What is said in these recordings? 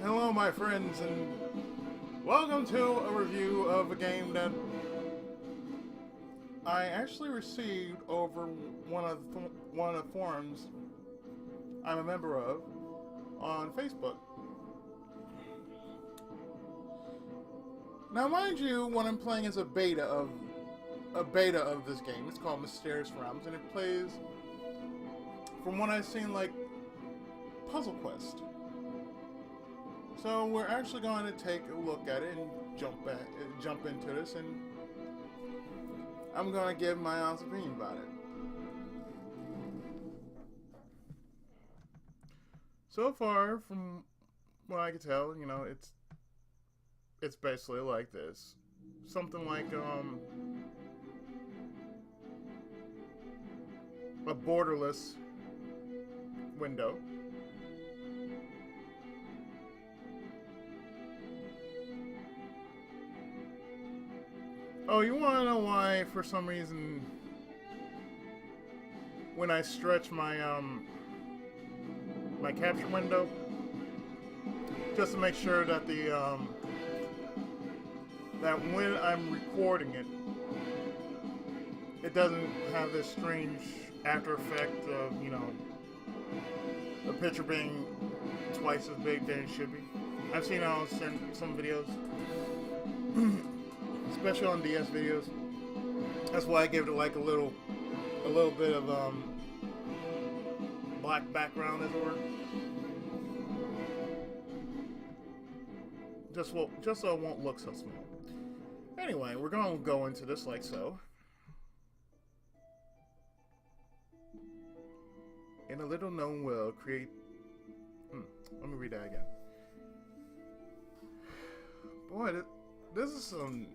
Hello, my friends, and welcome to a review of a game that I actually received over one of the forums I'm a member of on Facebook. Now, mind you, what I'm playing is a beta of this game. It's called Mysterious Realms, and it plays, from what I've seen, like Puzzle Quest. So we're actually going to take a look at it and jump into this, and I'm going to give my honest opinion about it. So far, from what I can tell, it's basically like this, something like a borderless window. Oh, you want to know why? For some reason, when I stretch my capture window, just to make sure that that when I'm recording it, it doesn't have this strange after effect of the picture being twice as big than it should be. I've seen some videos, especially on DS videos. That's why I give it like a little bit of black background, as it were. Just so it won't look so small. Anyway, we're going to go into this like so. In a little known world, create. Let me read that again. Boy, this is some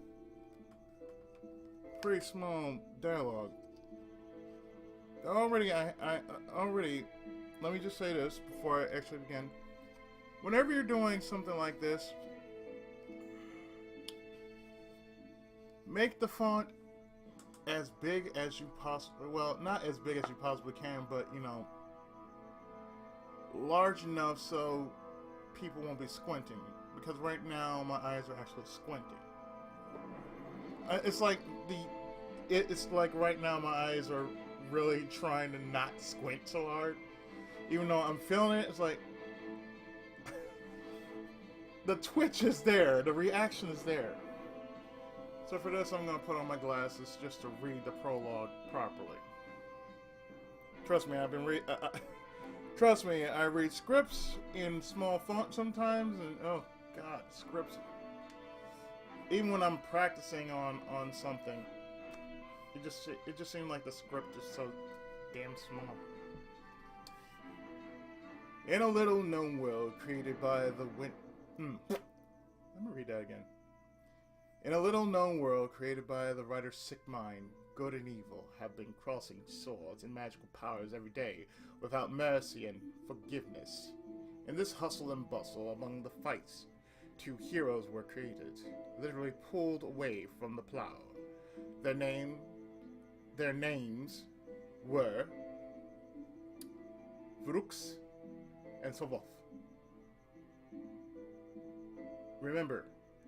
pretty small dialogue. Already, let me just say this before I actually begin. Whenever you're doing something like this, make the font as big as you possibly, well, not as big as you possibly can, but, large enough so people won't be squinting. Because right now, my eyes are actually squinting. It's like right now my eyes are really trying to not squint so hard. Even though I'm feeling it, it's like the twitch is there, the reaction is there. So for this, I'm going to put on my glasses just to read the prologue properly. Trust me, trust me, I read scripts in small font sometimes, and oh god, scripts. Even when I'm practicing on something, it just seemed like the script is so damn small. In a little known world created by the Let me read that again. In a little known world created by the writer's sick mind, good and evil have been crossing swords and magical powers every day without mercy and forgiveness. In this hustle and bustle among the fights, two heroes were created, literally pulled away from the plow. Their names were Vrux and Sovoth. Remember,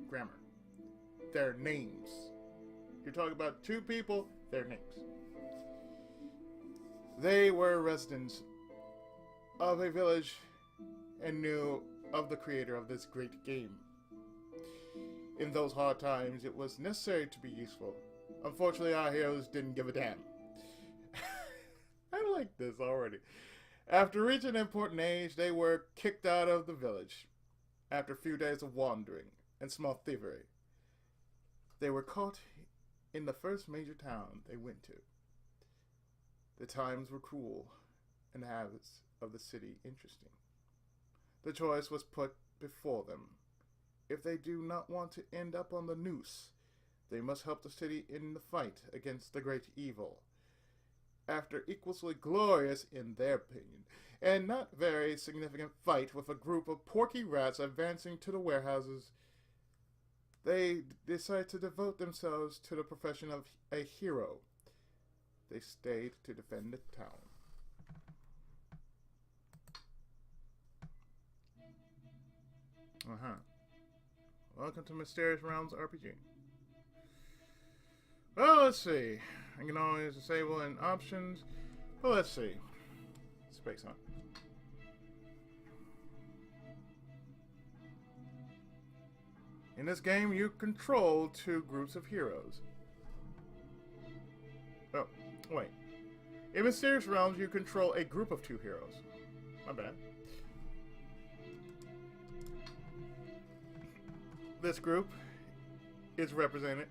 grammar. Their names. You're talking about two people, their names. They were residents of a village and knew of the creator of this great game. In those hard times, it was necessary to be useful. Unfortunately, our heroes didn't give a damn. I like this already. After reaching an important age, they were kicked out of the village. After a few days of wandering and small thievery, they were caught in the first major town they went to. The times were cruel and the habits of the city interesting. The choice was put before them. If they do not want to end up on the noose, they must help the city in the fight against the great evil. After equally glorious, in their opinion, and not very significant fight with a group of porky rats advancing to the warehouses, they decide to devote themselves to the profession of a hero. They stayed to defend the town. Uh-huh. Welcome to Mysterious Realms RPG. Well, let's see. I can always disable in options. Well, let's see. Space Hunt. In this game, you control two groups of heroes. Oh, wait. In Mysterious Realms, you control a group of two heroes. My bad. This group is represented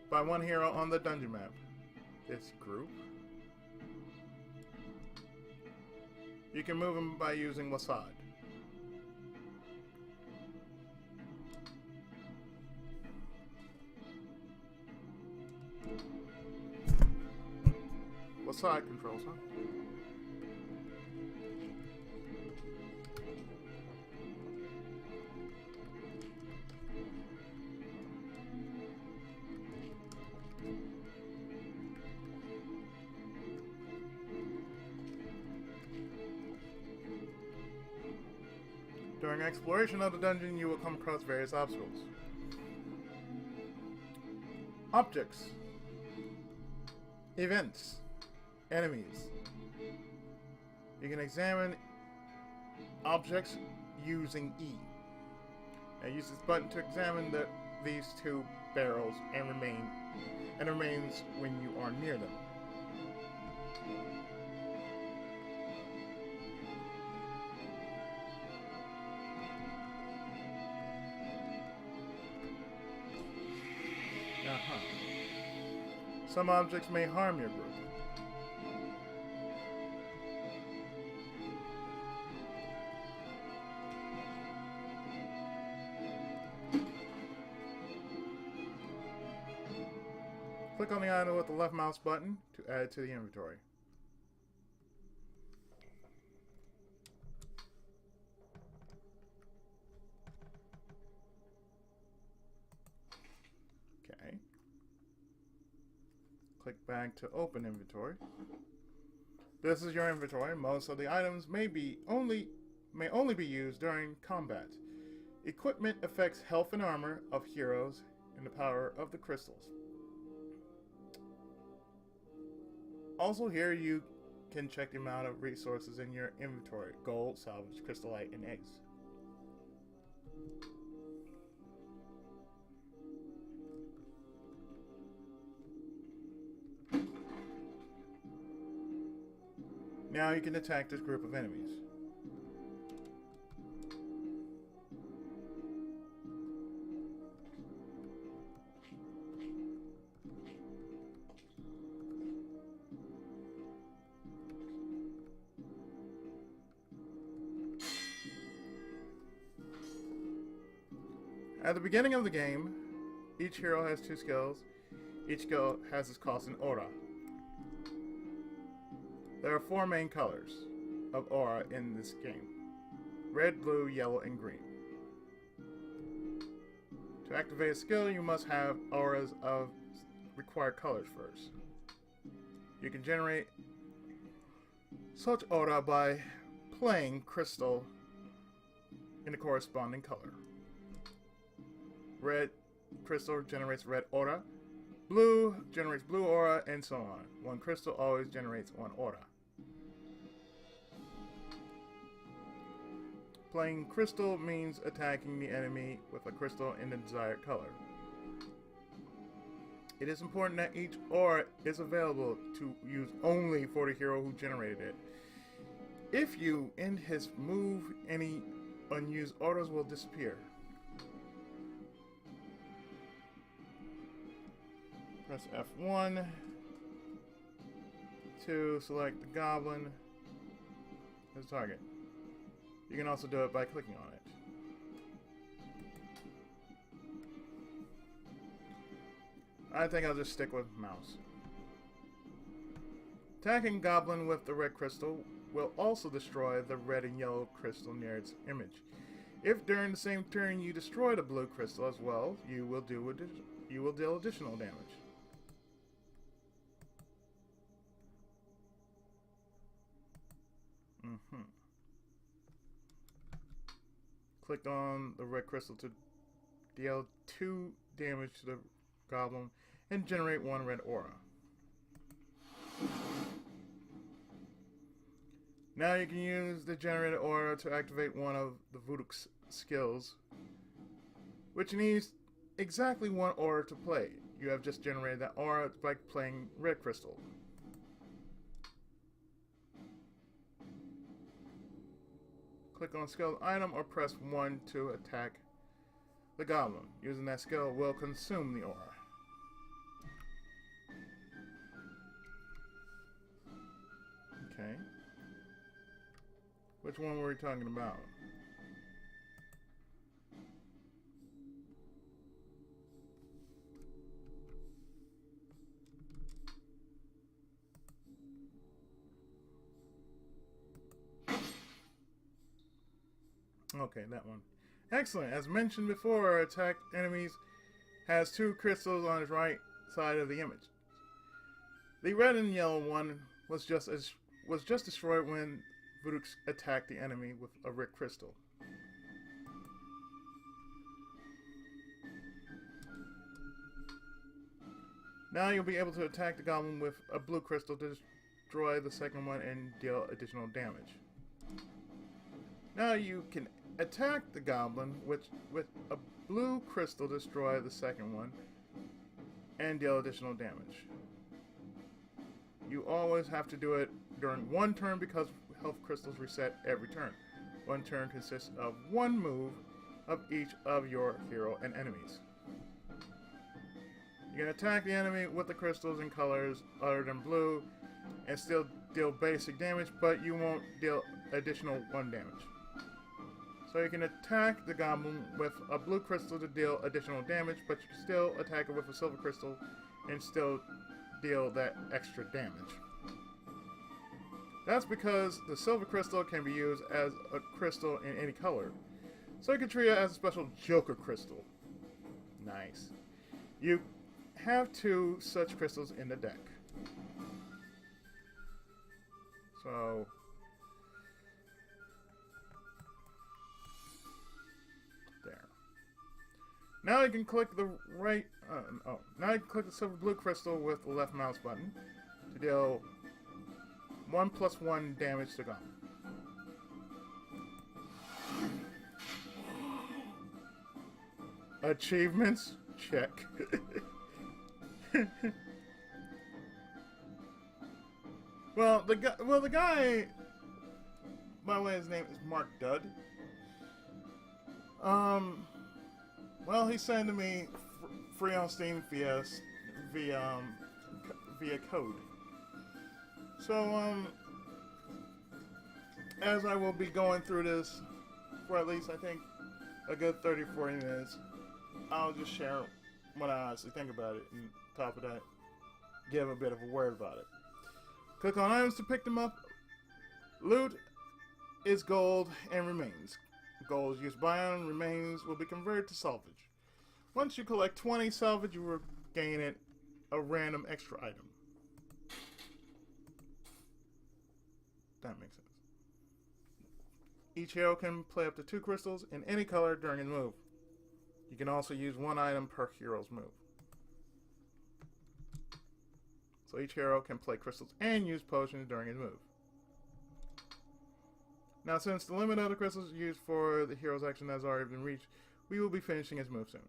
by one hero on the dungeon map. This group. You can move them by using Wasad. Wasad controls, huh? During exploration of the dungeon, you will come across various obstacles. Objects. Events. Enemies. You can examine objects using E. Now use this button to examine these two barrels and remains when you are near them. Some objects may harm your group. Click on the item with the left mouse button to add it to the inventory. Okay. Click back to open inventory. This is your inventory. Most of the items may only be used during combat. Equipment affects health and armor of heroes and the power of the crystals. Also here you can check the amount of resources in your inventory. Gold, salvage, crystallite, and eggs. Now you can attack this group of enemies. At the beginning of the game, each hero has two skills. Each skill has its cost in aura. There are four main colors of aura in this game: red, blue, yellow, and green. To activate a skill, you must have auras of required colors first. You can generate such aura by playing crystal in the corresponding color. Red crystal generates red aura. Blue generates blue aura, and so on. One crystal always generates one aura. Playing crystal means attacking the enemy with a crystal in the desired color. It is important that each aura is available to use only for the hero who generated it. If you end his move, any unused auras will disappear. Press F1 to select the goblin as a target. You can also do it by clicking on it. I think I'll just stick with mouse. Attacking goblin with the red crystal will also destroy the red and yellow crystal near its image. If during the same turn you destroy the blue crystal as well, you will deal additional damage. Click on the red crystal to deal 2 damage to the goblin and generate 1 red aura. Now you can use the generated aura to activate one of the Voodoo's skills, which needs exactly 1 aura to play. You have just generated that aura by playing red crystal. Click on skill item or press 1 to attack the goblin. Using that skill will consume the aura. Okay. Which one were we talking about? Okay, that one. Excellent. As mentioned before, attack enemies has 2 crystals on its right side of the image. The red and yellow one was just destroyed when Voodoo attacked the enemy with a red crystal. Now you'll be able to attack the goblin with a blue crystal to destroy the second one and deal additional damage. Now you can attack the goblin with a blue crystal to destroy the second one and deal additional damage. You always have to do it during 1 turn because health crystals reset every turn. 1 turn consists of 1 move of each of your hero and enemies. You can attack the enemy with the crystals in colors other than blue and still deal basic damage, but you won't deal additional 1 damage. So you can attack the goblin with a blue crystal to deal additional damage, but you can still attack it with a silver crystal and still deal that extra damage. That's because the silver crystal can be used as a crystal in any color. So you can treat it as a special Joker crystal. Nice. You have 2 such crystals in the deck. So there. Now you can click the now you can click the silver blue crystal with the left mouse button to deal 1+1 damage to goblin. Achievements? Check. Well, the guy, by the way, his name is Mark Dudd. Well, he sent to me free on Steam via code. So, as I will be going through this for at least, I think, a good 30-40 minutes, I'll just share what I honestly think about it, and on top of that, give a bit of a word about it. Click on items to pick them up. Loot is gold and remains. Gold is used by item, remains will be converted to salvage. Once you collect 20 salvage, you will gain a random extra item. That makes sense. Each hero can play up to 2 crystals in any color during his move. You can also use 1 item per hero's move. So each hero can play crystals and use potions during his move. Now, since the limit of the crystals used for the hero's action has already been reached, we will be finishing his move soon.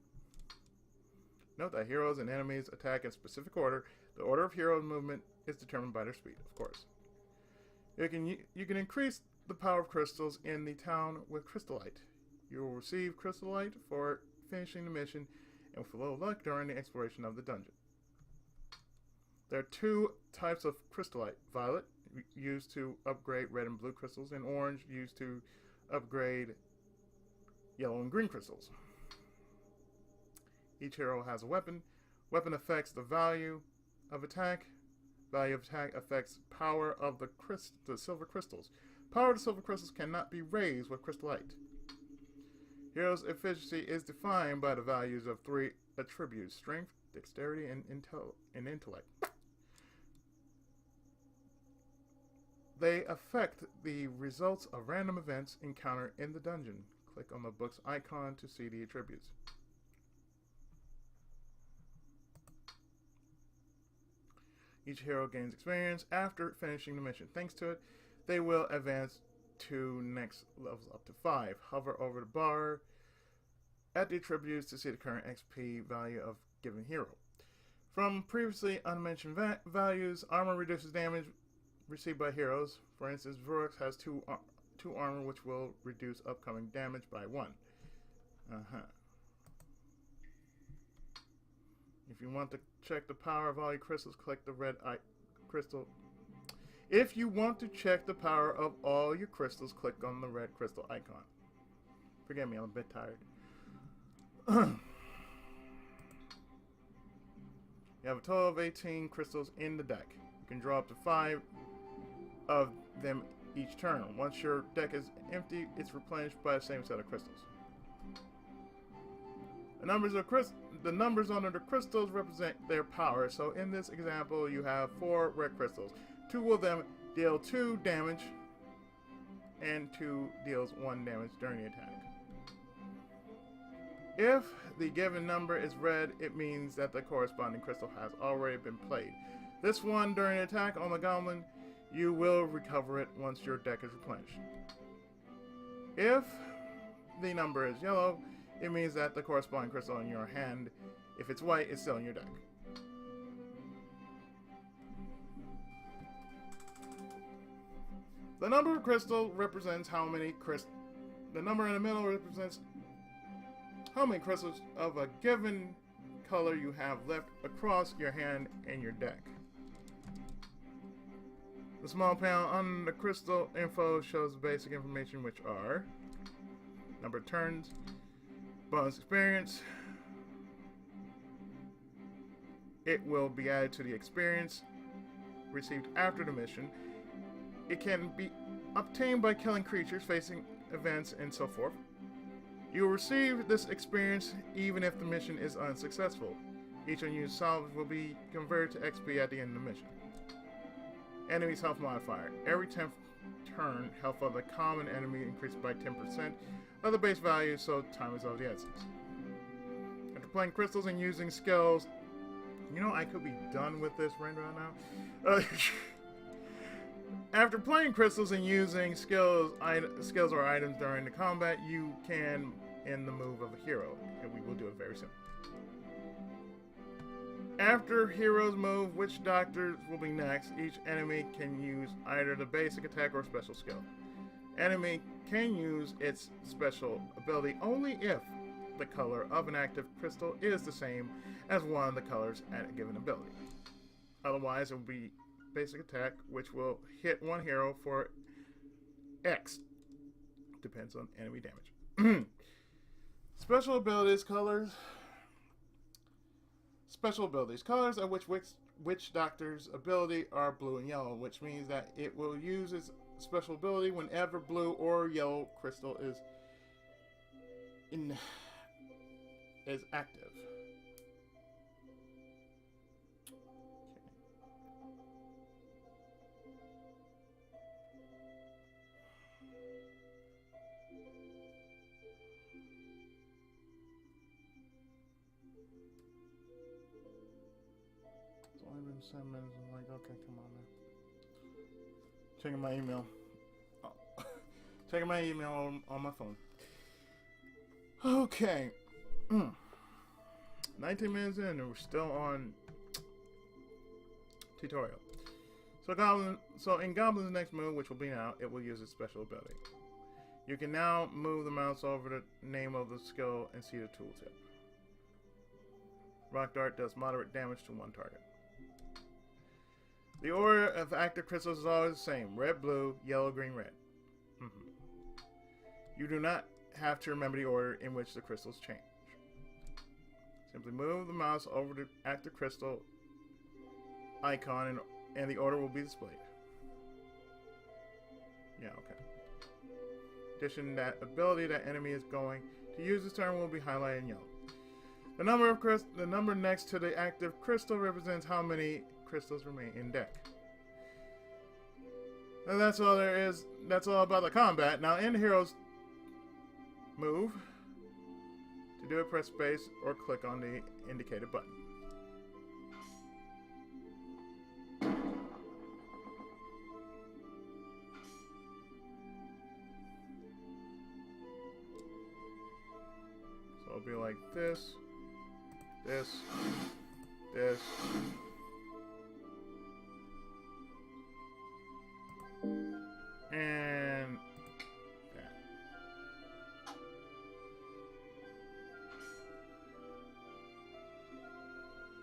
Note that heroes and enemies attack in specific order. The order of heroes' movement is determined by their speed, of course. You can increase the power of crystals in the town with Crystallite. You will receive Crystallite for finishing the mission and with a little luck during the exploration of the dungeon. There are 2 types of Crystallite. Violet, used to upgrade red and blue crystals, and orange, used to upgrade yellow and green crystals. Each hero has a weapon. Weapon affects the value of attack. Value of attack affects power of the silver crystals. Power of the silver crystals cannot be raised with Crystallite. Hero's efficiency is defined by the values of 3 attributes: strength, dexterity, and intellect. They affect the results of random events encountered in the dungeon. Click on the book's icon to see the attributes. Each hero gains experience after finishing the mission. Thanks to it, they will advance to next levels up to 5. Hover over the bar at the attributes to see the current XP value of given hero. From previously unmentioned values, armor reduces damage received by heroes. For instance, Vorux has 2 armor, which will reduce upcoming damage by 1. If you want to check the power of all your crystals, click the red crystal. If you want to check the power of all your crystals, click on the red crystal icon. Forgive me, I'm a bit tired. You have a total of 18 crystals in the deck. You can draw up to 5 of them each turn. Once your deck is empty, it's replenished by the same set of crystals. The numbers under the crystals represent their power. So in this example, you have 4 red crystals. 2 of them deal 2 damage, and 2 deals 1 damage during the attack. If the given number is red, it means that the corresponding crystal has already been played. This one during an attack on the goblin, you will recover it once your deck is replenished. If the number is yellow, it means that the corresponding crystal in your hand, if it's white, is still in your deck. The number of crystal represents how many the number in the middle represents how many crystals of a given color you have left across your hand and your deck. The small panel on the crystal info shows the basic information, which are number of turns, bonus experience. It will be added to the experience received after the mission. It can be obtained by killing creatures, facing events, and so forth. You will receive this experience even if the mission is unsuccessful. Each unused salvage will be converted to XP at the end of the mission. Enemy's health modifier. Every 10th turn, health of a common enemy increases by 10% of the base value, so time is of the essence. After playing crystals and using skills, you know, I could be done with this right now. After playing crystals and using skills or items during the combat, you can end the move of a hero, and we will do it very soon. After heroes move, which doctors will be next? Each enemy can use either the basic attack or special skill. Enemy can use its special ability only if the color of an active crystal is the same as one of the colors at a given ability. Otherwise, it will be basic attack, which will hit one hero for X. Depends on enemy damage. Special abilities colors. Special abilities. Colors of which doctor's ability are blue and yellow, which means that it will use its special ability whenever blue or yellow crystal is active. Only been 7 minutes. I'm like, okay, come on now. Checking my email. Oh. Checking my email on my phone. Okay. 19 minutes in and we're still on tutorial. So in Goblin's next move, which will be now, it will use its special ability. You can now move the mouse over the name of the skill and see the tooltip. Rock Dart does moderate damage to one target. The order of active crystals is always the same. Red, blue, yellow, green, red. You do not have to remember the order in which the crystals change. Simply move the mouse over the active crystal icon and the order will be displayed. Yeah, okay. In addition, that ability that enemy is going to use this turn will be highlighted in yellow. The number next to the active crystal represents how many crystals remain in deck. And that's all there is. That's all about the combat. Now in Heroes move. To do it, press space or click on the indicated button. So it'll be like this, this, this. And that.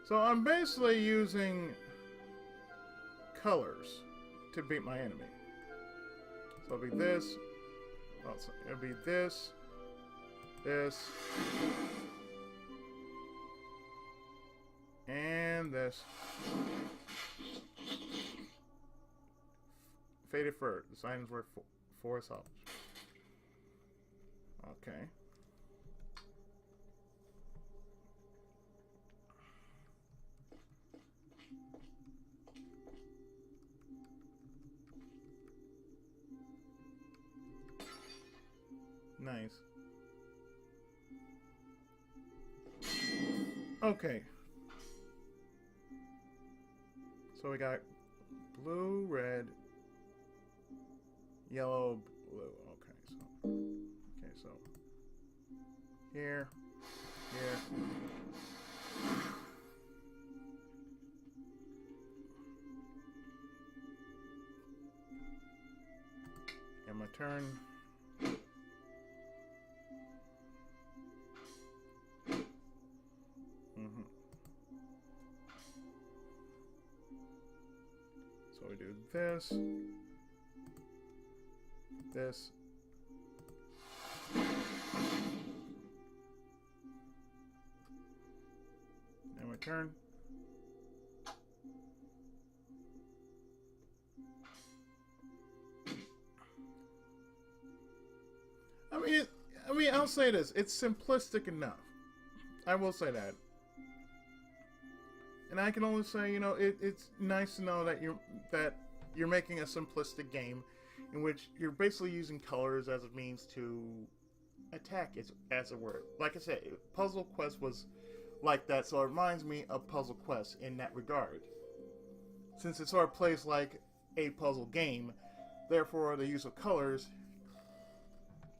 So I'm basically using colors to beat my enemy. So it'll be this. Well, it'll be this, this, and this. Faded fur. The sign is worth four salads. Okay. Nice. Okay. So we got blue, red, yellow, blue. Okay, so here, here. And my turn. So we do this, this, and my turn. I mean, I'll say this: it's simplistic enough. I will say that. And I can only say, you know, it's nice to know that you're making a simplistic game in which you're basically using colors as a means to attack, as it were. Like I said, Puzzle Quest was like that, so it reminds me of Puzzle Quest in that regard. Since it sort of plays like a puzzle game, therefore the use of colors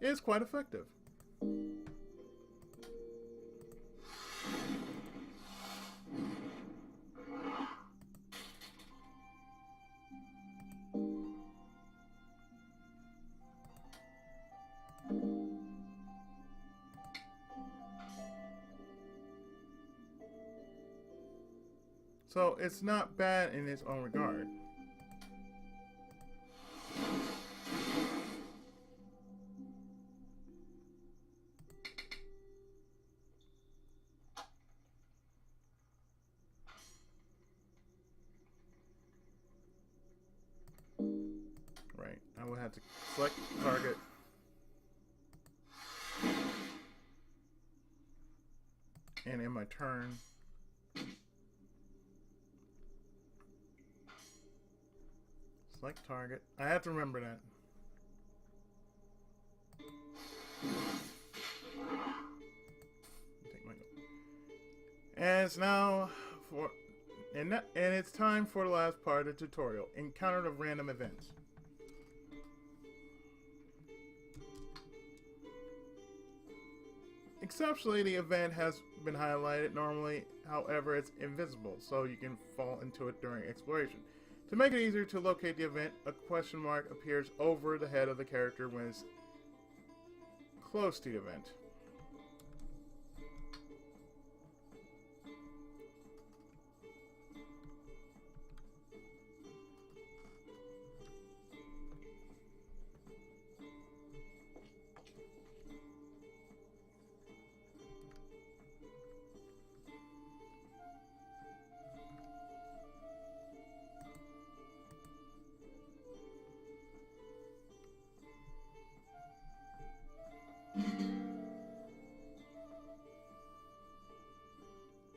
is quite effective. So it's not bad in its own regard. Right, I would have to select target. And in my turn, select target. I have to remember that. And it's now for, and it's time for the last part of the tutorial. Encounter of random events. Exceptionally, the event has been highlighted. Normally, however, it's invisible, so you can fall into it during exploration. To make it easier to locate the event, a question mark appears over the head of the character when it's close to the event.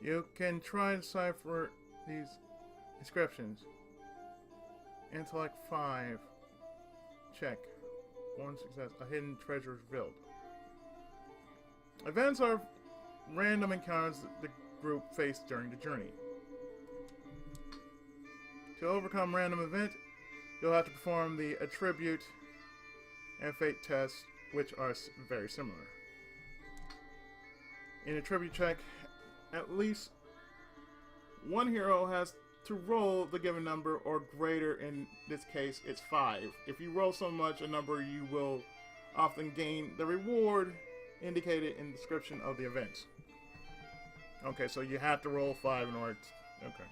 You can try to decipher these inscriptions. Intellect 5. Check. 1 success. A hidden treasure revealed. Events are random encounters the group face during the journey. To overcome random event, you'll have to perform the attribute and fate tests, which are very similar. In a tribute check, at least one hero has to roll the given number or greater. In this case, it's 5. If you roll so much a number, you will often gain the reward indicated in the description of the event. Okay, so you have to roll 5 in order to... Okay.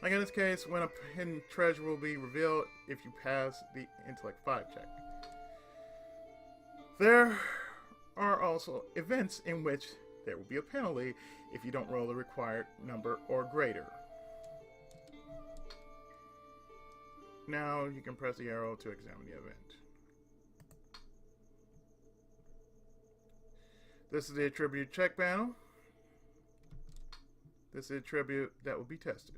Like in this case, when a hidden treasure will be revealed if you pass the Intellect 5 check. There are also events in which there will be a penalty if you don't roll the required number or greater. Now you can press the arrow to examine the event. This is the attribute check panel. This is the attribute that will be tested.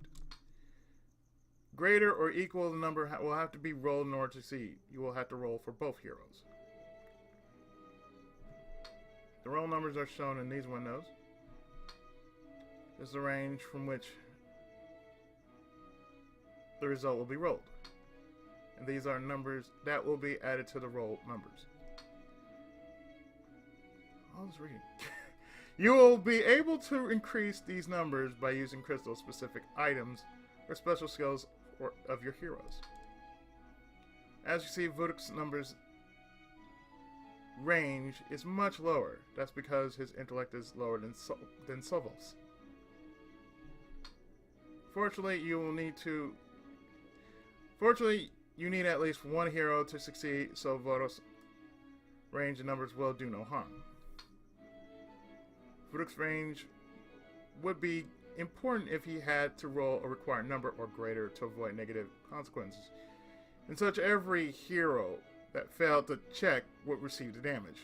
Greater or equal the number will have to be rolled in order to succeed. You will have to roll for both heroes. The roll numbers are shown in these windows. This is the range from which the result will be rolled. And these are numbers that will be added to the roll numbers. I was reading. You will be able to increase these numbers by using crystal-specific items or special skills of your heroes. As you see, Voduk's numbers range is much lower. That's because his intellect is lower than Sovol's. Fortunately, you need at least one hero to succeed, so Voduk's range and numbers will do no harm. Voduk's range would be important if he had to roll a required number or greater to avoid negative consequences. In such, every hero that failed to check would receive the damage.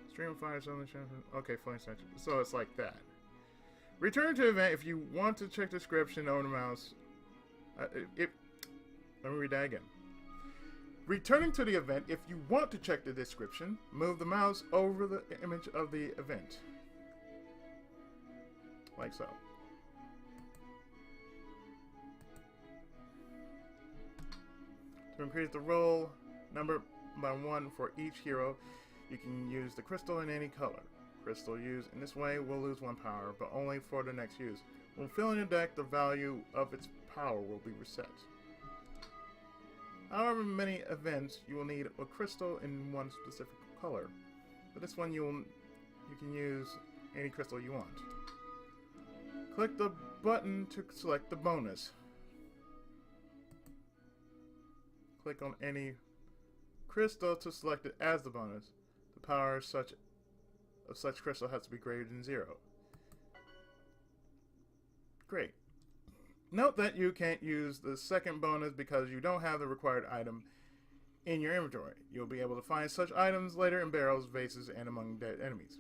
Stream of fire, okay, flame extension. So it's like that. Return to event if you want to check the description over the mouse. Let me read that again. Returning to the event, if you want to check the description, move the mouse over the image of the event. Like so. To increase the roll number by 1 for each hero, you can use the crystal in any color. Crystal used in this way will lose 1 power, but only for the next use. When filling your deck, the value of its power will be reset. However many events, you will need a crystal in one specific color. For this one, you can use any crystal you want. Click the button to select the bonus. Click on any crystal to select it as the bonus. The power of such crystal has to be greater than 0. Great. Note that you can't use the second bonus because you don't have the required item in your inventory. You'll be able to find such items later in barrels, vases, and among dead enemies.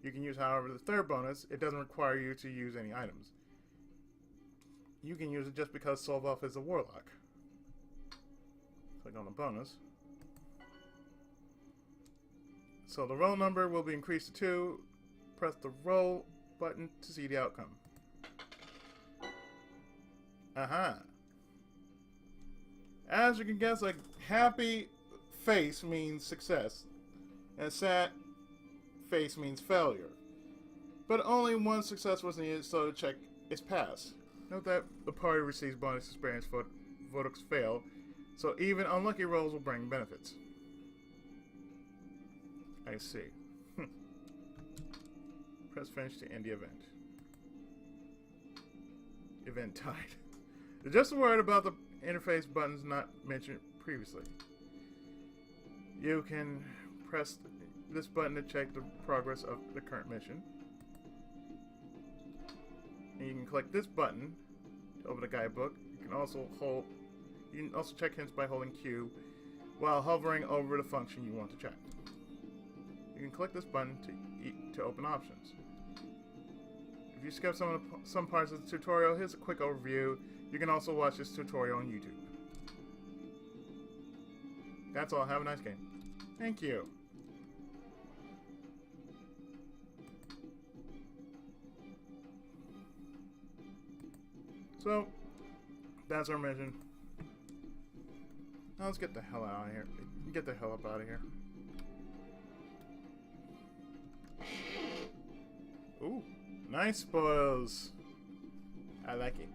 You can use, however, the third bonus. It doesn't require you to use any items. You can use it just because Solvolf is a warlock. Click on the bonus. So the roll number will be increased to 2. Press the roll button to see the outcome. Aha. As you can guess, a happy face means success, and a sad face means failure. But only one success was needed, so the check is passed. Note that the party receives bonus experience for Voduk's fail, so even unlucky rolls will bring benefits. I see. Press finish to end the event. Event tied. Just a word about the interface buttons not mentioned previously. You can press this button to check the progress of the current mission. And you can click this button to open the guidebook. You can also check hints by holding Q while hovering over the function you want to check. You can click this button to open options. If you skip some parts of the tutorial, here's a quick overview. You can also watch this tutorial on YouTube. That's all. Have a nice game. Thank you. So, that's our mission. Now let's get the hell out of here. Get the hell up out of here. Ooh, nice spoils. I like it.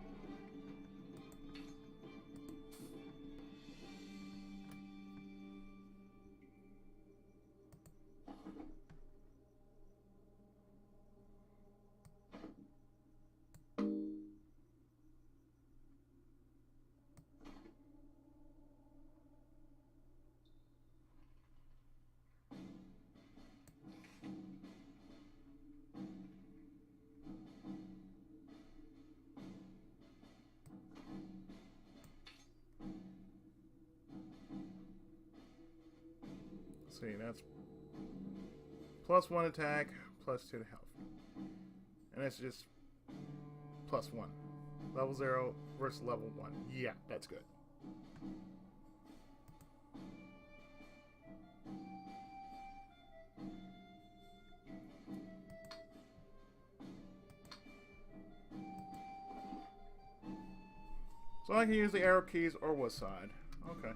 See, that's +1 attack, +2 to health. And it's just +1. Level 0 versus level 1. Yeah, that's good. So I can use the arrow keys or what side. Okay.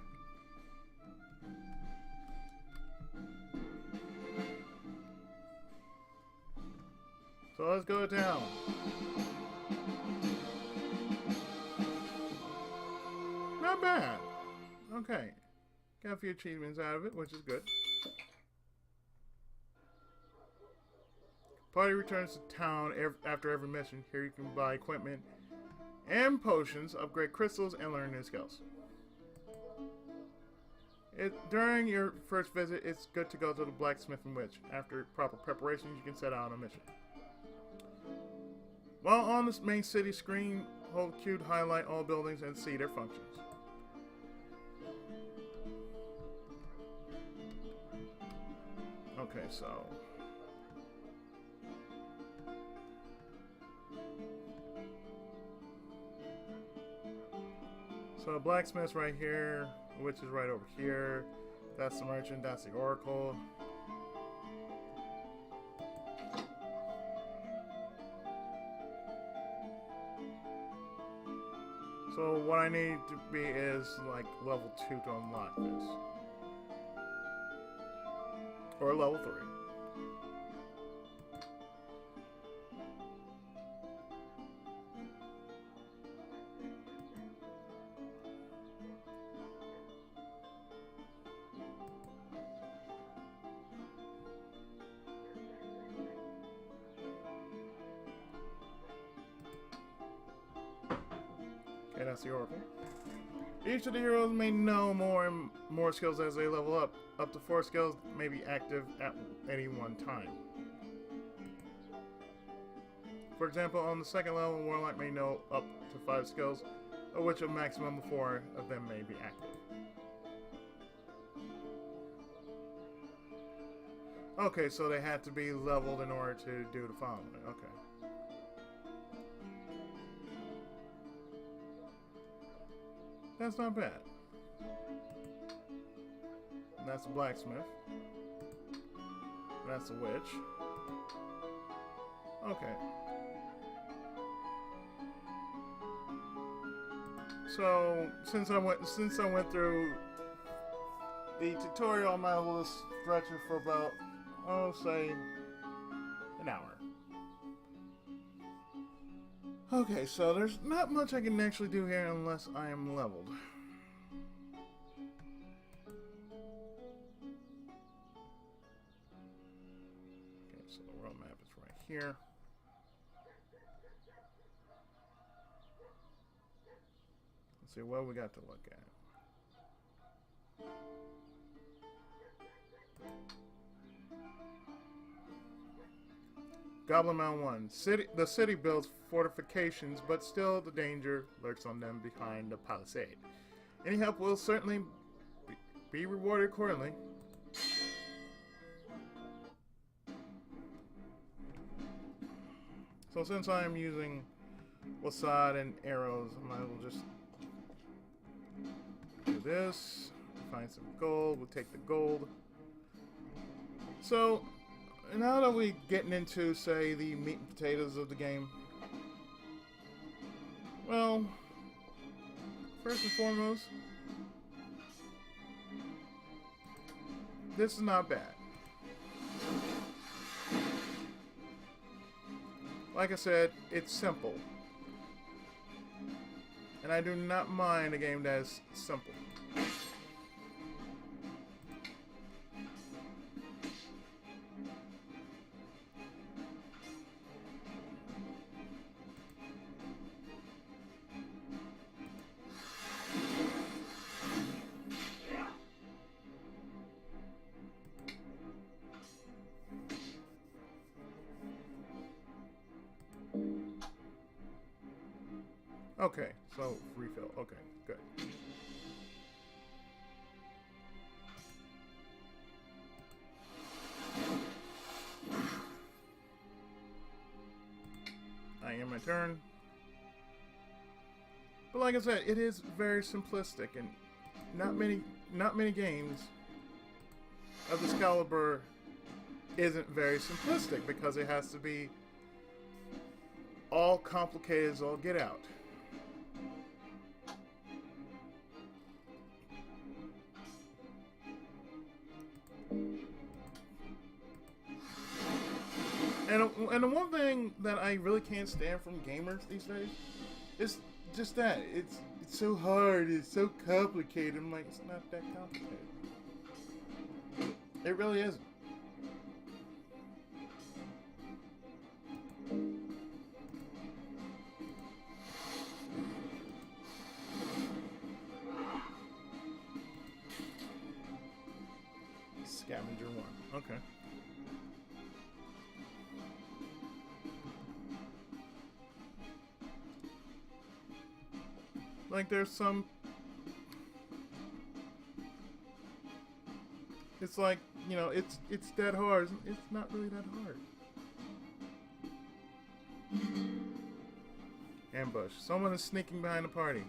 So let's go to town. Not bad. Okay. Got a few achievements out of it, which is good. Party returns to town after every mission. Here you can buy equipment and potions, upgrade crystals, and learn new skills. During your first visit, it's good to go to the blacksmith and witch. After proper preparations, you can set out on a mission. While on the main city screen, hold Q to highlight all buildings and see their functions. Okay, so blacksmith's right here, witch is right over here. That's the merchant, that's the oracle. So what I need to be is like level 2 to unlock this. Or level 3. Okay, that's the oracle. Each of the heroes may know more and more skills as they level up. Up to 4 skills may be active at any one time. For example, on the second level, Warlock may know up to 5 skills, of which a maximum of 4 of them may be active. Okay, so they had to be leveled in order to do the following. Okay. That's not bad. And that's a blacksmith. That's a witch. Okay. So since I went through the tutorial, I'm able to stretch it for about, say, an hour. Okay, so there's not much I can actually do here unless I am leveled. Okay, so the world map is right here. Let's see what we got to look at. Goblin Mound 1. The city builds fortifications, but still the danger lurks on them behind the palisade. Any help will certainly be rewarded accordingly. So since I am using Wasad and arrows, I might as well just do this. Find some gold. We'll take the gold. So, now that we're getting into, say, the meat and potatoes of the game, well, first and foremost, this is not bad. Like I said, it's simple. And I do not mind a game that is simple. Okay, so refill. Okay, good. I am my turn. But like I said, it is very simplistic, and not many games of this caliber isn't very simplistic, because it has to be all complicated as all get out. And the one thing that I really can't stand from gamers these days is just that it's so hard, it's so complicated. I'm like, it's not that complicated. It really isn't. Scavenger 1. Okay. Like, there's some... It's like, you know, it's that hard. It's not really that hard. Ambush. Someone is sneaking behind the party.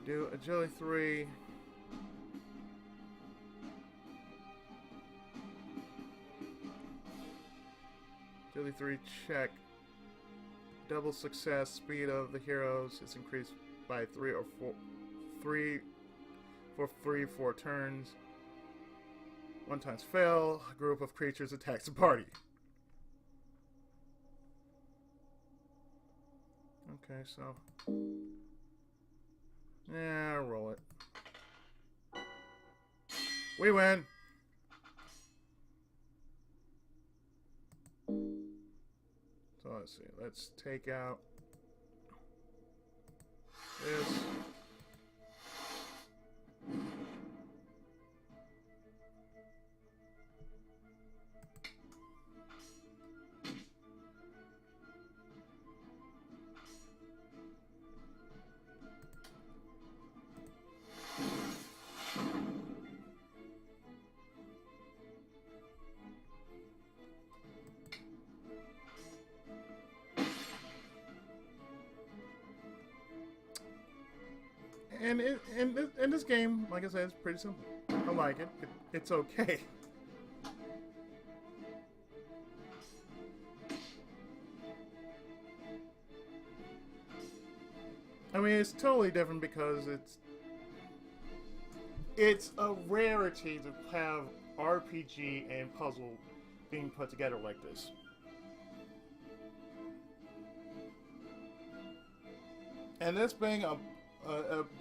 Do agility 3. Agility 3 check. Double success. Speed of the heroes is increased by 3 or 4 turns. 1 times fail. A group of creatures attacks the party. Okay, so... yeah, roll it. We win! So let's see. Let's take out this. And this game, like I said, is pretty simple. I like it. It's okay. I mean, it's totally different because it's a rarity to have RPG and puzzle being put together like this. And this being a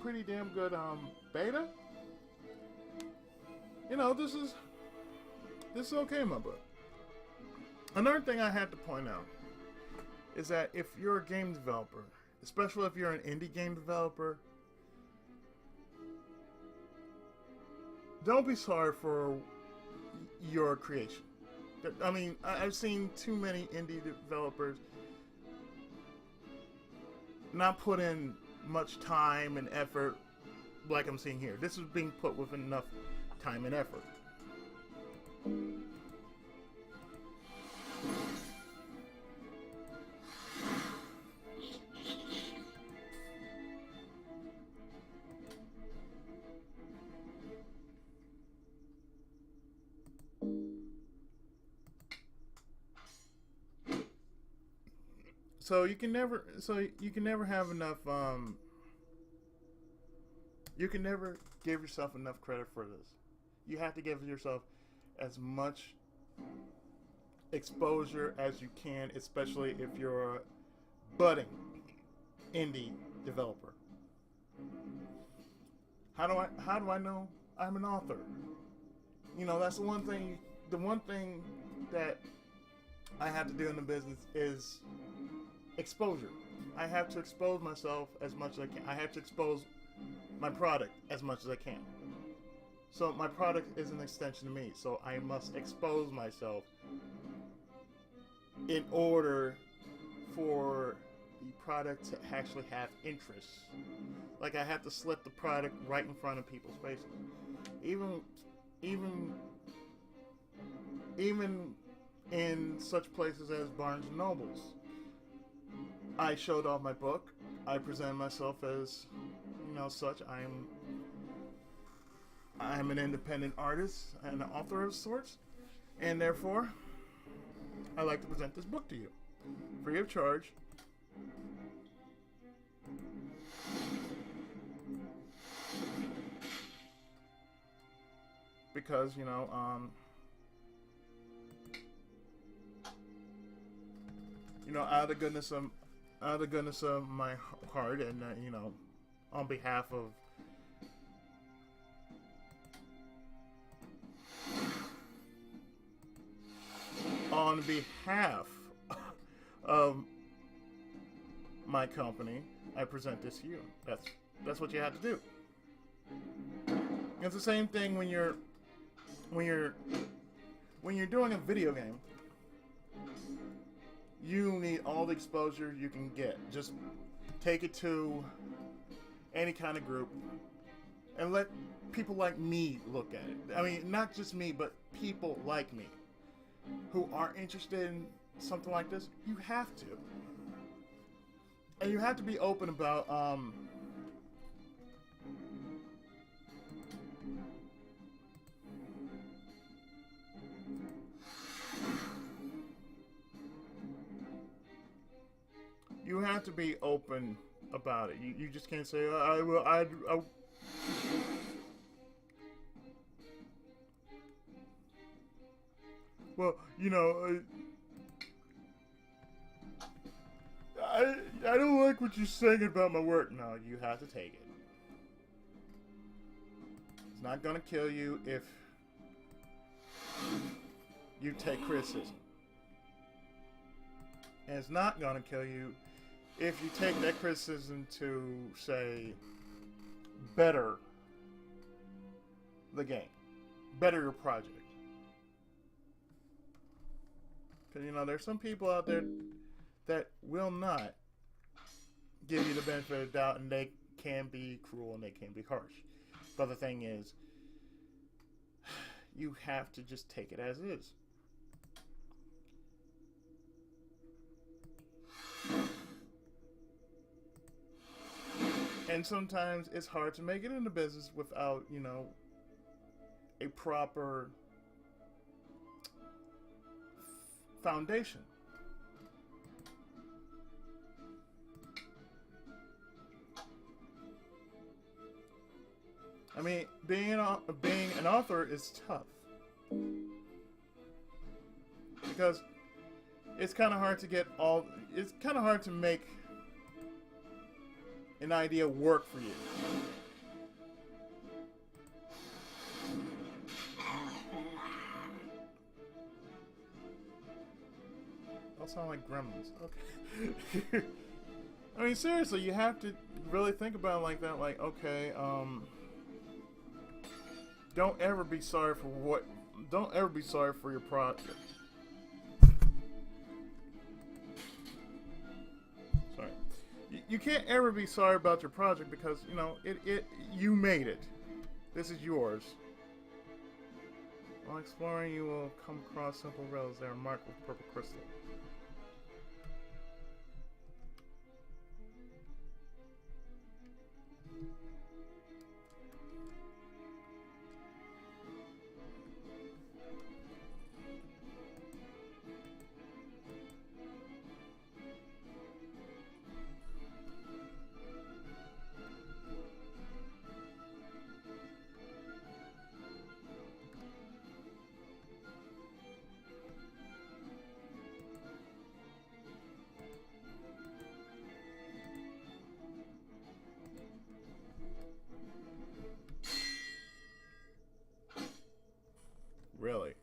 pretty damn good beta, you know, this is okay in my book. Another thing I had to point out is that if you're a game developer, especially if you're an indie game developer, don't be sorry for your creation. I mean, I've seen too many indie developers not put in much time and effort like I'm seeing here. This is being put with enough time and effort. you can never have enough you can never give yourself enough credit for this. You have to give yourself as much exposure as you can, especially if you're a budding indie developer. How do I know I'm an author? You know, that's the one thing. The one thing that I have to do in the business is exposure. I have to expose myself as much as I can. I have to expose my product as much as I can. So my product is an extension of me. So I must expose myself in order for the product to actually have interest. Like, I have to slip the product right in front of people's faces. Even in such places as Barnes and Nobles, I showed off my book. I presented myself as, such. I'm an independent artist and an author of sorts, and therefore, I like to present this book to you, free of charge. Because, out of the goodness of my heart, and on behalf of my company, I present this to you. That's what you have to do. It's the same thing when you're doing a video game. You need all the exposure you can get. Just take it to any kind of group and let people like me look at it. I mean, not just me, but people like me who are interested in something like this. You have to. And you have to be open about you have to be open about it. You just can't say, well, I don't like what you're saying about my work. No, you have to take it. It's not gonna kill you if you take criticism. And it's not gonna kill you if you take that criticism to, say, better the game, better your project. Because, there's some people out there that will not give you the benefit of the doubt, and they can be cruel and they can be harsh. But the thing is, you have to just take it as is. And sometimes it's hard to make it in the business without, a proper foundation. I mean, being an author is tough. Because it's kind of hard to make an idea work for you. I'll sound like gremlins. Okay. I mean, seriously, you have to really think about it like that. Like, okay, don't ever be sorry for your project. Sorry. You can't ever be sorry about your project because, you made it. This is yours. While exploring, you will come across simple rails that are marked with purple crystal. Really?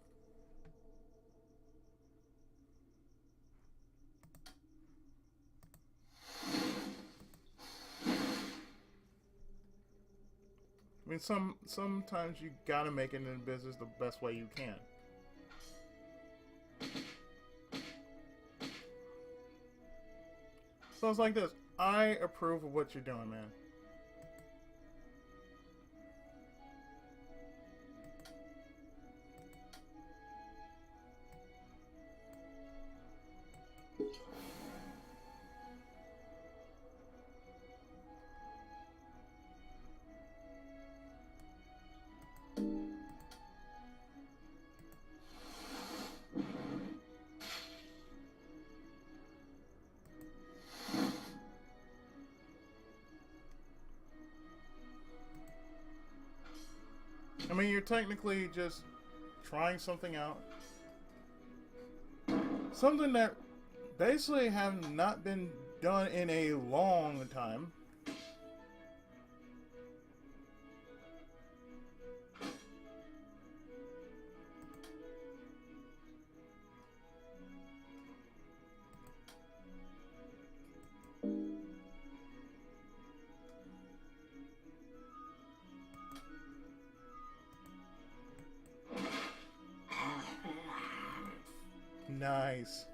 I mean, sometimes you gotta make it in business the best way you can. So it's like this. I approve of what you're doing, man. I mean, you're technically just trying something out. Something that basically have not been done in a long time. Nice.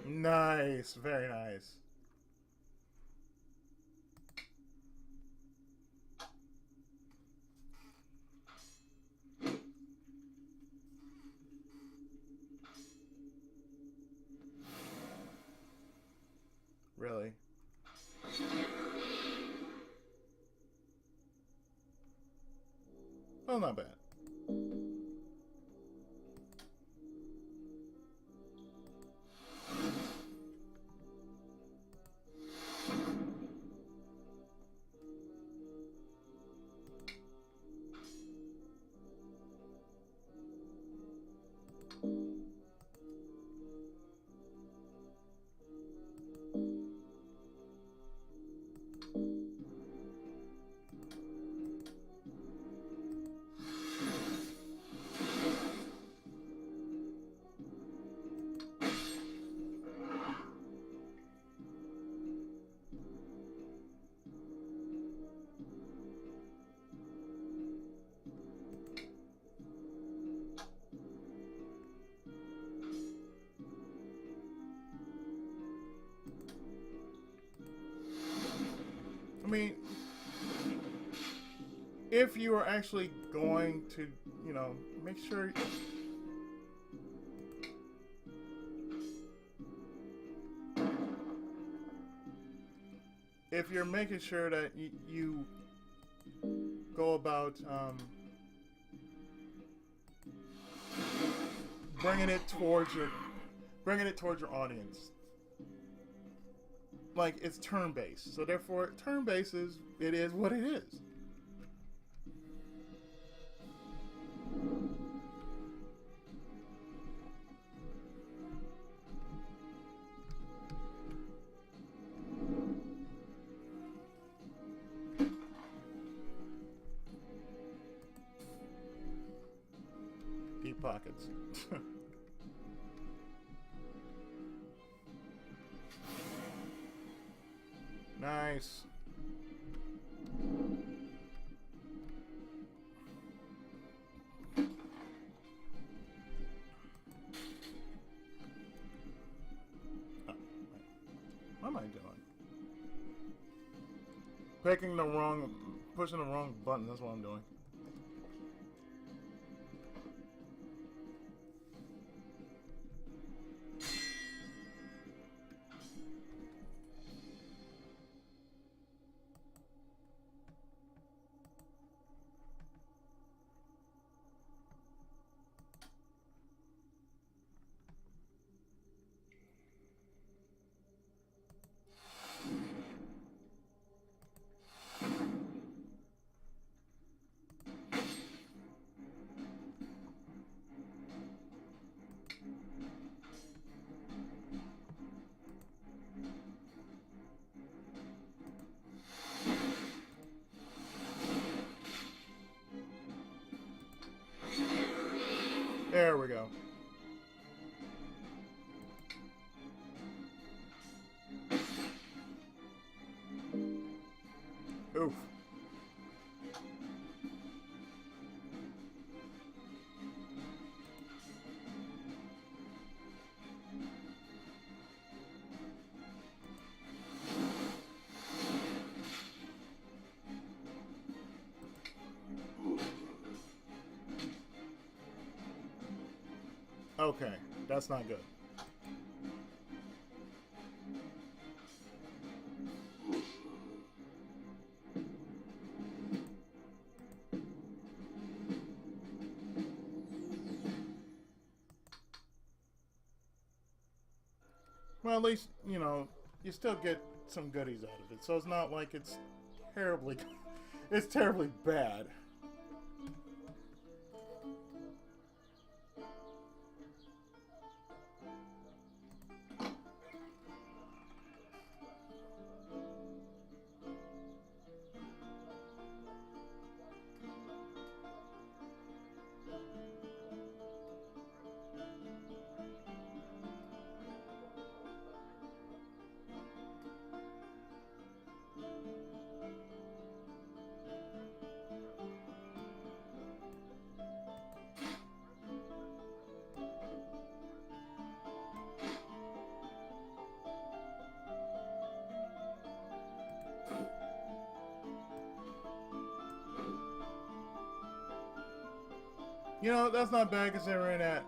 Nice. Very nice. Really. Well, not bad. I mean, if you are actually going to, make sure. If you're making sure that you go about bringing it towards your audience, like it's turn based, so therefore turn based is what it is. Deep pockets. Nice. Oh, what am I doing? Pushing the wrong button. That's what I'm doing. There we go. Oof. Okay, that's not good. Well, at least, you know, you still get some goodies out of it. So it's not like it's terribly it's terribly bad. You know, that's not bad considering that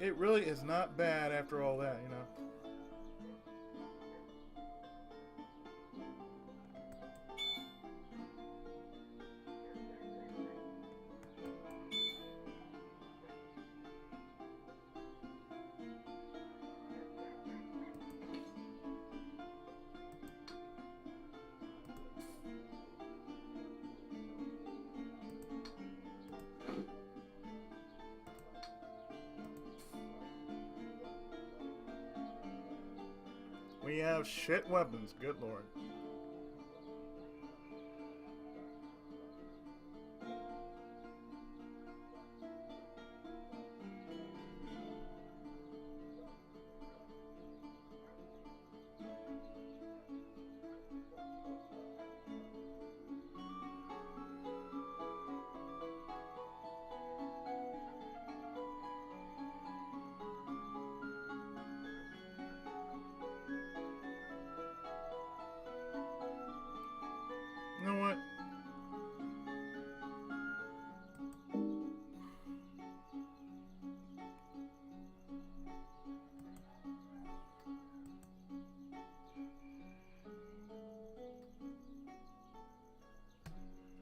it really is not bad after all that, you know. We have shit weapons, good lord. You know what?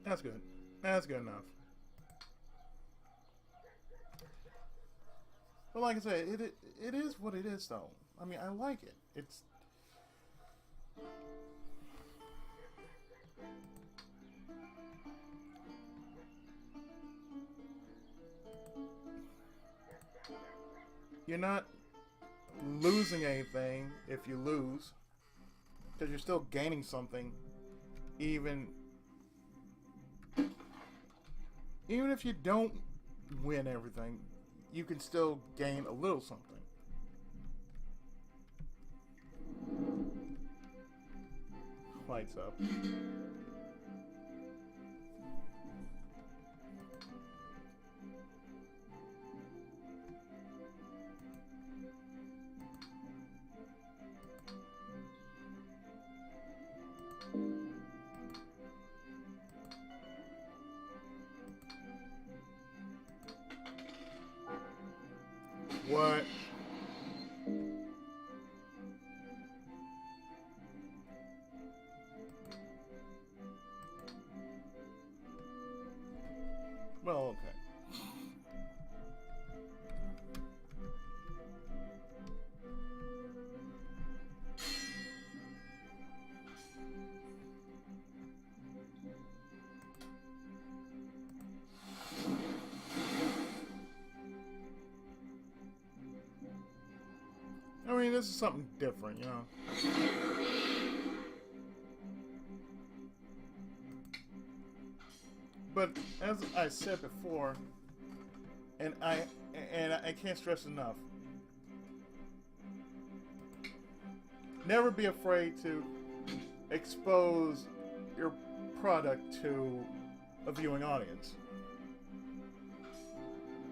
That's good. That's good enough. But like I said, it is what it is, though. I mean, I like it. It's you're not losing anything if you lose, because you're still gaining something, even even if you don't win everything, you can still gain a little something. Lights up. What? Well, okay. I mean, this is something different, you know. But as I said before, and I can't stress enough, never be afraid to expose your product to a viewing audience.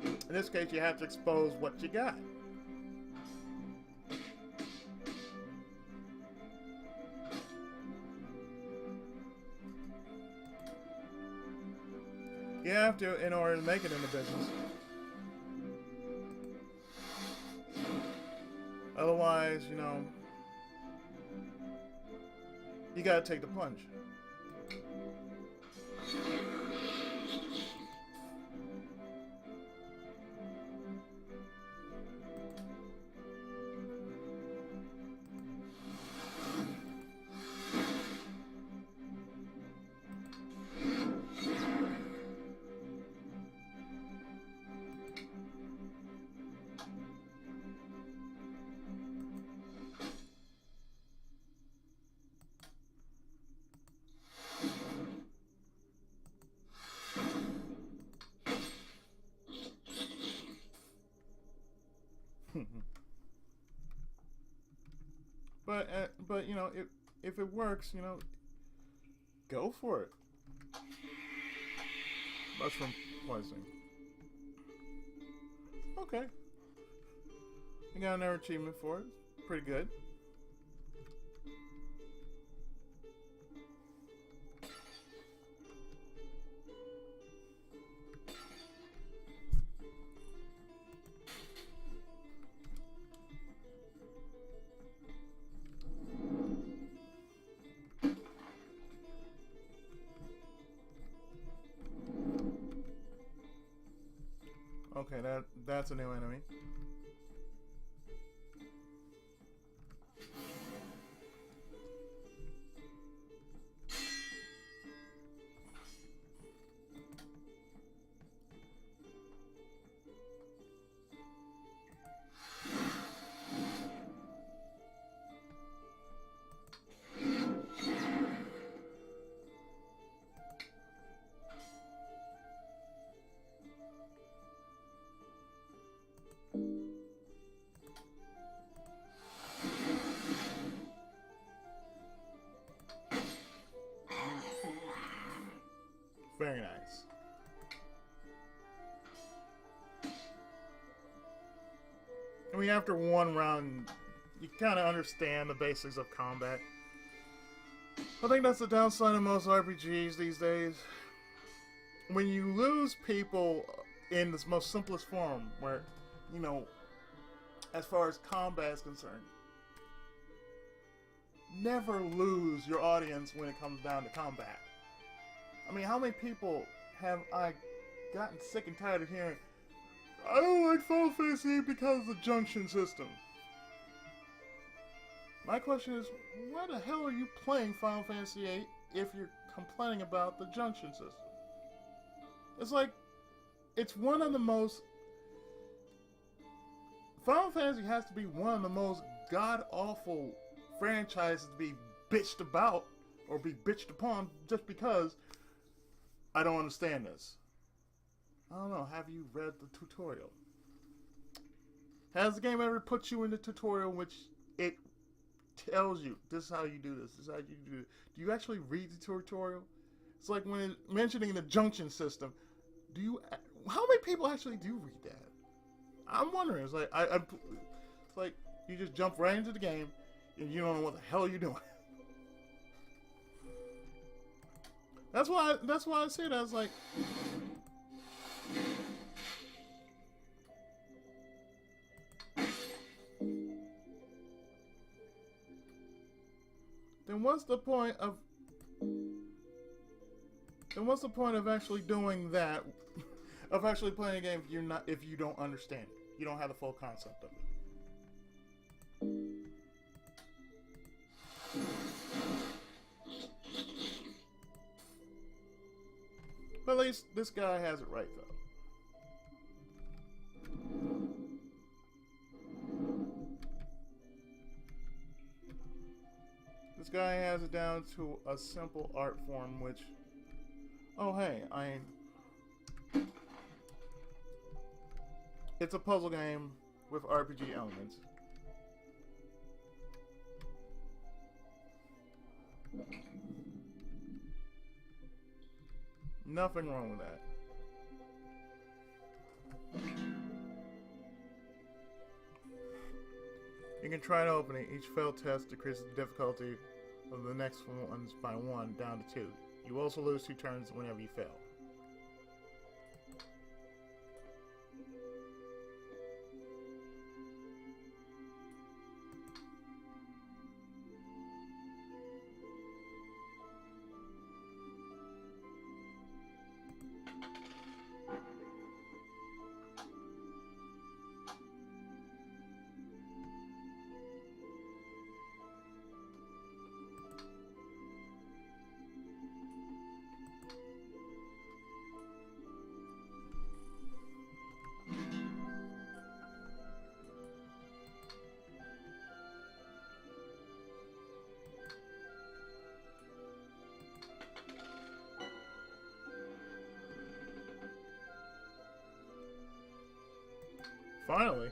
In this case, you have to expose what you got. You have to in order to make it in the business. Otherwise, you know, you gotta take the plunge. But you know, if it works, you know, go for it. Mushroom poisoning. Okay. You got another achievement for it. Pretty good. Okay, that's a new enemy. Very nice. I mean, after one round, you kind of understand the basics of combat. I think that's the downside of most RPGs these days. When you lose people in this most simplest form, where, you know, as far as combat is concerned, never lose your audience when it comes down to combat. I mean, how many people have I gotten sick and tired of hearing, I don't like Final Fantasy because of the junction system? My question is, why the hell are you playing Final Fantasy VIII if you're complaining about the junction system? It's like, it's one of the most... Final Fantasy has to be one of the most god-awful franchises to be bitched about, or be bitched upon, just because I don't understand this. I don't know, have you read the tutorial? Has the game ever put you in the tutorial which it tells you, this is how you do this is how you do it? Do you actually read the tutorial? It's like when it's mentioning the junction system, do you, how many people actually do read that? I'm wondering. It's like, it's like you just jump right into the game and you don't know what the hell you're doing. That's why I say that. It's like, then what's the point of actually doing that? Of actually playing a game if you don't understand it. You don't have the full concept of it. But at least this guy has it right, though. This guy has it down to a simple art form, which Oh, hey, it's a puzzle game with RPG elements. Nothing wrong with that. You can try to open it. Each failed test decreases the difficulty of the next ones by 1 down to 2. You also lose 2 turns whenever you fail. Finally.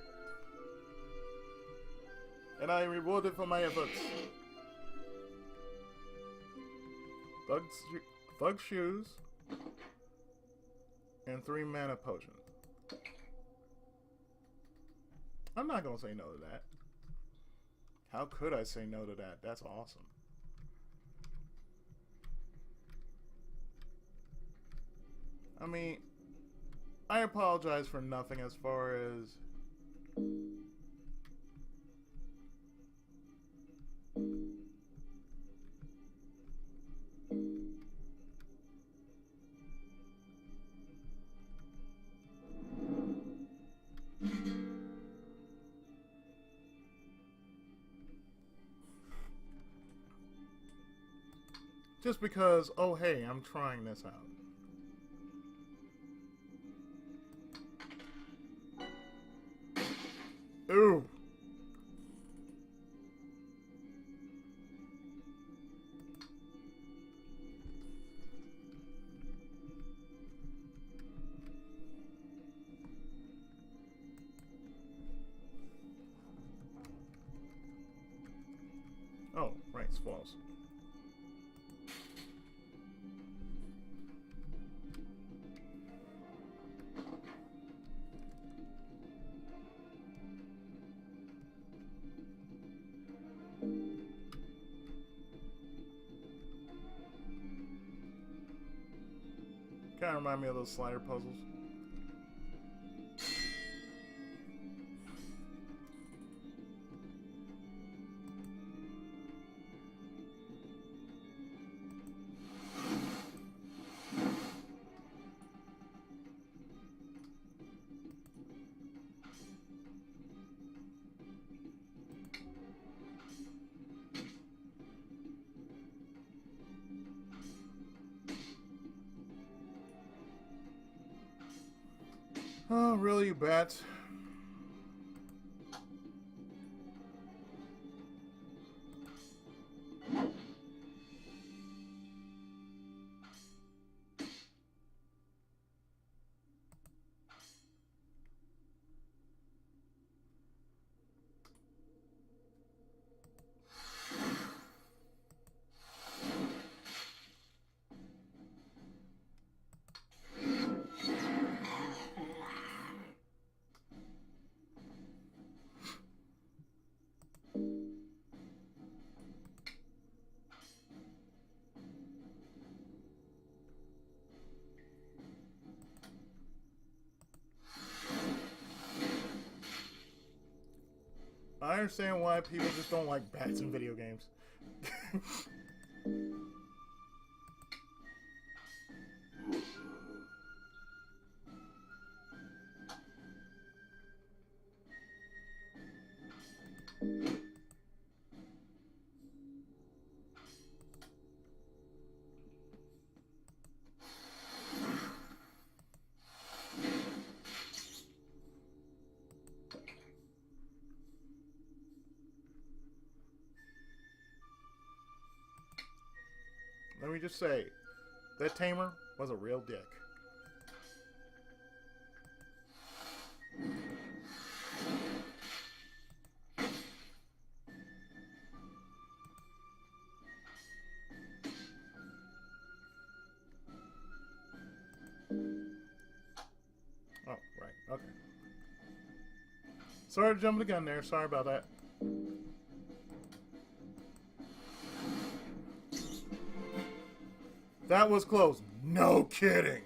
And I am rewarded for my efforts. Bug shoes. And 3 mana potions. I'm not gonna say no to that. How could I say no to that? That's awesome. I mean, I apologize for nothing as far as just because, oh hey, I'm trying this out. Ooh. Oh, right, spoils. Kind of remind me of those slider puzzles. Oh, really, you bet? I understand why people just don't like bats in video games. Let me just say, That tamer was a real dick. Oh, right. Okay. Sorry to jump the gun there. Sorry about that. That was close. No kidding.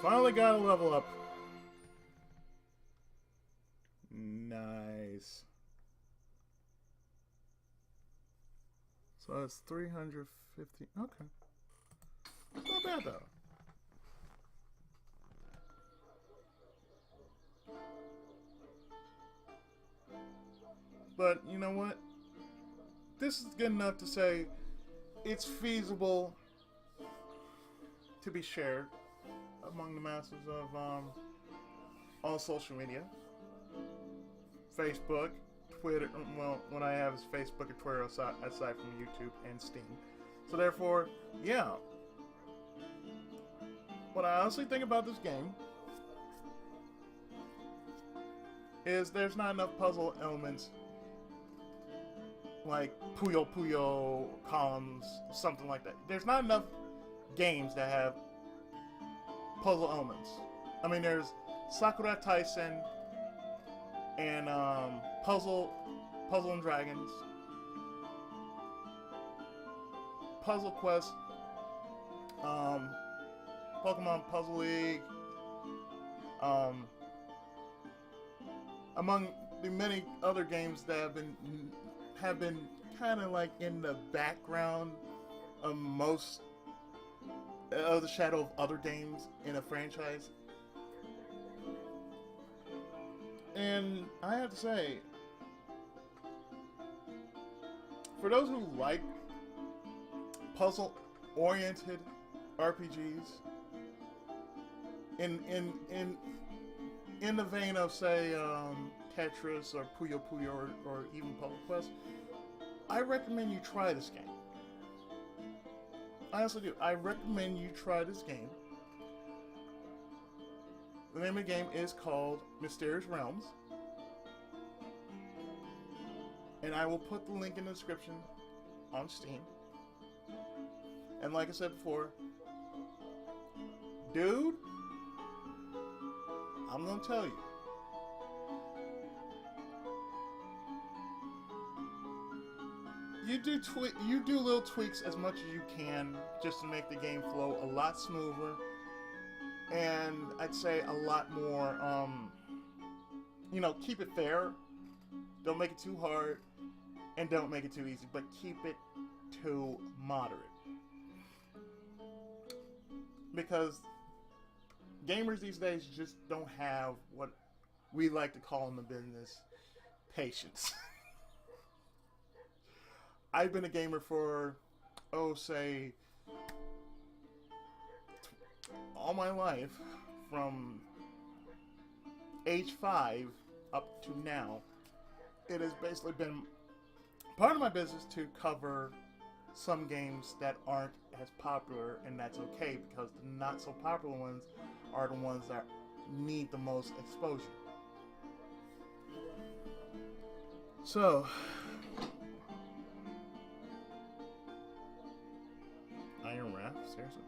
Finally got a level up. Nice. So it's 350. Okay. It's not bad though. But you know what? This is good enough to say it's feasible to be shared among the masses of all social media. Facebook, Twitter. Well, what I have is Facebook and Twitter aside from YouTube and Steam. So therefore, yeah. What I honestly think about this game is there's not enough puzzle elements like Puyo Puyo columns, something like that. There's not enough games that have puzzle elements. I mean, there's Sakura Taisen and Puzzle and Dragons, Puzzle Quest, Pokemon Puzzle League, among the many other games that have been kind of like in the background of most of the shadow of other games in a franchise. And I have to say, for those who like puzzle-oriented RPGs, in the vein of say Tetris or Puyo Puyo or even Puzzle Quest, I recommend you try this game. I honestly do. I recommend you try this game. The name of the game is called Mysterious Realms. And I will put the link in the description on Steam. And like I said before, dude, I'm gonna tell you. You do little tweaks as much as you can just to make the game flow a lot smoother, and I'd say a lot more. Keep it fair. Don't make it too hard, and don't make it too easy. But keep it to moderate, because gamers these days just don't have what we like to call in the business patience. I've been a gamer for, say, all my life, from age 5 up to now. It has basically been part of my business to cover some games that aren't as popular, and that's okay, because the not so popular ones are the ones that need the most exposure. So, Iron Wrath? Seriously?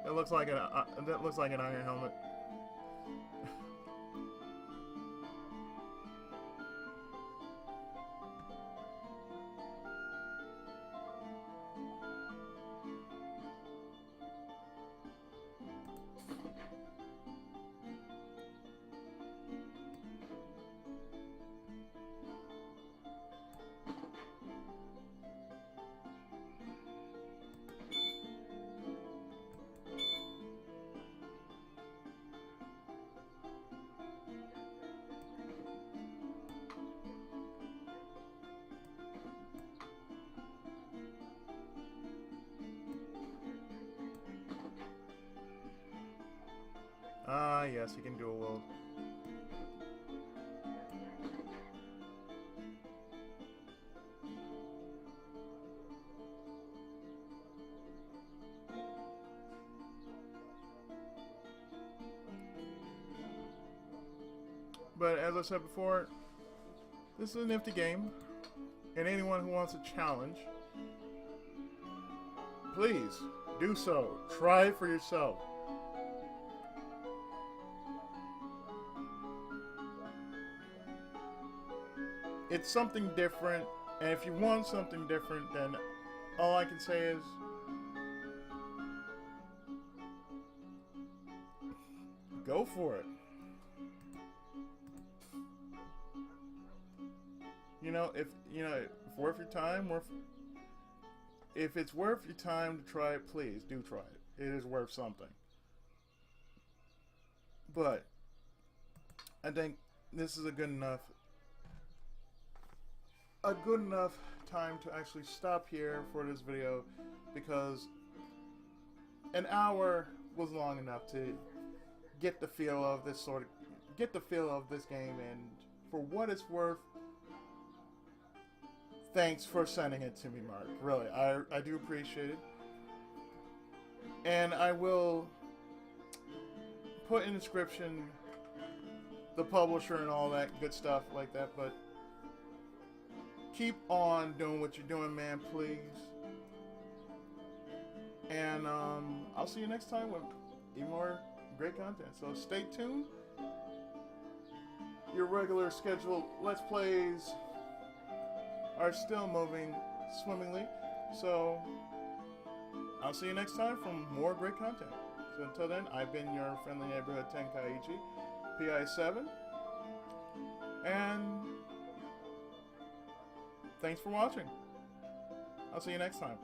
That looks like an iron helmet. Ah, yes, he can dual wield. But as I said before, this is a nifty game, and anyone who wants a challenge, please do so. Try it for yourself. It's something different, and if you want something different, then all I can say is go for it. If worth your time, if it's worth your time to try it, please do try it. It is worth something. But I think this is a good enough time to actually stop here for this video, because an hour was long enough to get the feel of this game, and for what it's worth, thanks for sending it to me, Mark. Really, I do appreciate it. And I will put in the description the publisher and all that good stuff like that, but keep on doing what you're doing, man, please. And I'll see you next time with even more great content. So stay tuned. Your regular scheduled Let's Plays are still moving swimmingly. So I'll see you next time for more great content. So until then, I've been your friendly neighborhood Tenkaichi, PI7. And thanks for watching. I'll see you next time.